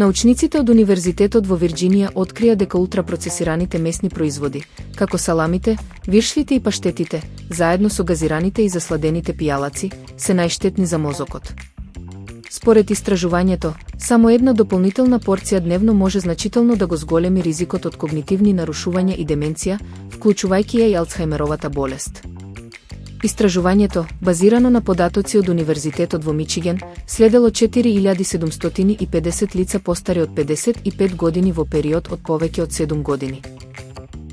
Научниците од Универзитетот во Вирџинија открија дека ултрапроцесираните месни производи, како саламите, виршвите и паштетите, заедно со газираните и засладените пијалаци, се најштетни за мозокот. Според истражувањето, само една дополнителна порција дневно може значително да го зголеми ризикот од когнитивни нарушувања и деменција, вклучувајќи ја и Алцхајмеровата болест. Истражувањето, базирано на податоци од Универзитетот во Мичиген, следело 4750 лица постари од 55 години во период од повеќе од 7 години.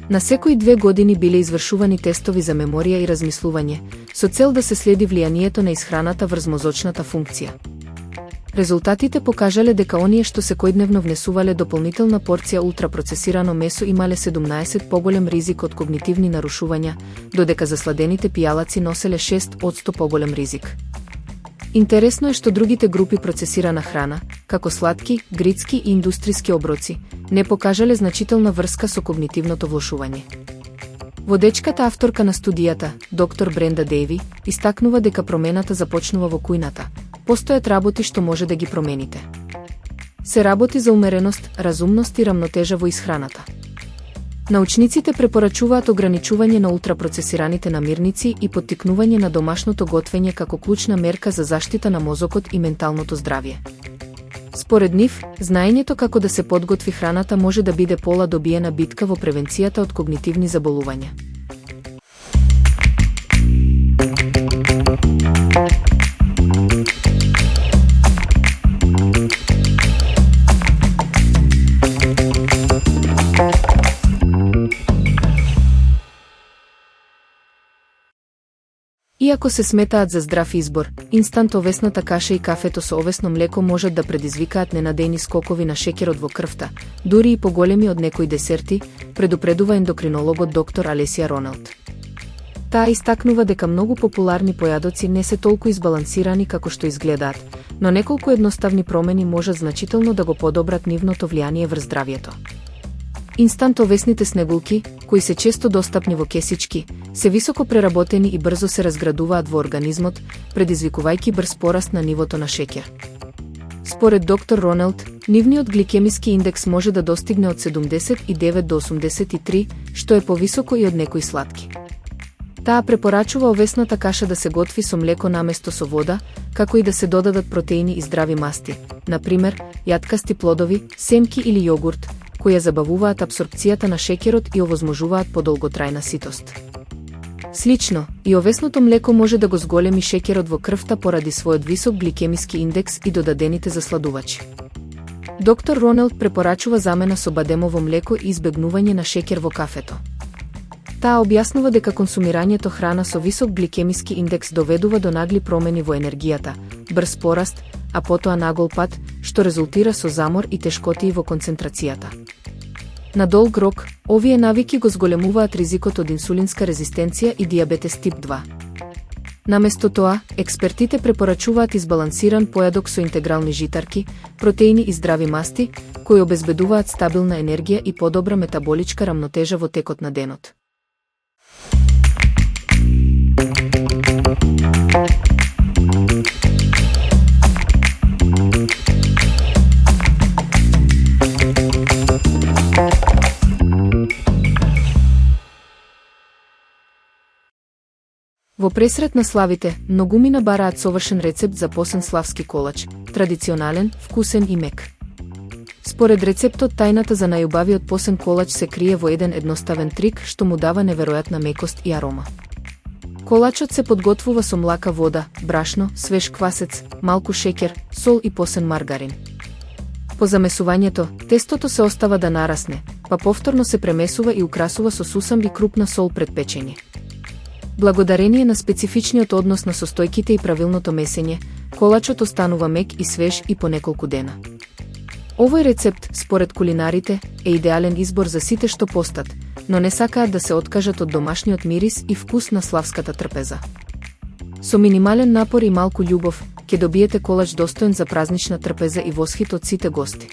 На секои 2 години биле извршувани тестови за меморија и размислување, со цел да се следи влијанието на исхраната врз мозочната функција. Резултатите покажале дека оние што секојдневно внесувале дополнителна порција ултрапроцесирано месо имале 17 поголем ризик од когнитивни нарушувања, додека засладените пијалаци носеле 6% поголем ризик. Интересно е што другите групи процесирана храна, како сладки, грицки и индустријски оброци, не покажале значителна врска со когнитивното влошување. Водечката авторка на студијата, доктор Бренда Дейви, истакнува дека промената започнува во кујната. Постојат работи што може да ги промените. Се работи за умереност, разумност и рамнотежа во исхраната. Научниците препорачуваат ограничување на ултрапроцесираните намирници и поттикнување на домашното готвење како клучна мерка за заштита на мозокот и менталното здравје. Според нив, знаењето како да се подготви храната може да биде пола добиена битка во превенцијата од когнитивни заболувања. Иако се сметаат за здрав избор, инстант овесната каша и кафето со овесно млеко можат да предизвикаат ненадејни скокови на шеќерот во крвта, дури и поголеми од некои десерти, предупредува ендокринологот доктор Алесија Ронелд. Таа истакнува дека многу популарни појадоци не се толку избалансирани како што изгледаат, но неколку едноставни промени можат значително да го подобрат нивното влијание врз здравјето. Инстант овесните снегулки, кои се често достапни во кесички, се високо преработени и брзо се разградуваат во организмот, предизвикувајќи брз пораст на нивото на шеќер. Според доктор Ронелд, нивниот гликемиски индекс може да достигне од 79 до 83, што е повисоко и од некои сладки. Таа препорачува овесната каша да се готви со млеко наместо со вода, како и да се додадат протеини и здрави масти, например, јаткасти плодови, семки или јогурт, кои ја забавуваат апсорбцијата на шеќерот и овозможуваат подолготрајна ситост. Слично, и овесното млеко може да го зголеми шеќерот во крвта поради својот висок гликемиски индекс и додадените засладувачи. Доктор Ронелд препорачува замена со бадемово млеко и избегнување на шеќер во кафето. Таа објаснува дека консумирањето храна со висок гликемиски индекс доведува до нагли промени во енергијата, брз пораст, а потоа нагол пат, што резултира со замор и тешкотии во концентрацијата. На долг рок, овие навики го зголемуваат ризикот од инсулинска резистенција и дијабетес тип 2. Наместо тоа, експертите препорачуваат избалансиран појадок со интегрални житарки, протеини и здрави масти, кои обезбедуваат стабилна енергија и подобра метаболичка рамнотежа во текот на денот. Во пресрет на славите, многумина бараат совршен рецепт за посен славски колач, традиционален, вкусен и мек. Според рецептот, тајната за најубавиот посен колач се крие во еден едноставен трик што му дава неверојатна мекост и арома. Колачот се подготвува со млака вода, брашно, свеж квасец, малку шеќер, сол и посен маргарин. По замесувањето, тестото се остава да нарасне, па повторно се премесува и украсува со сусам и крупна сол пред печење. Благодарение на специфичниот однос на состојките и правилното месење, колачот останува мек и свеж и по неколку дена. Овој рецепт, според кулинарите, е идеален избор за сите што постат, но не сакаат да се откажат од домашниот мирис и вкус на славската трпеза. Со минимален напор и малку љубов, ќе добиете колач достоен за празнична трпеза и восхит од сите гости.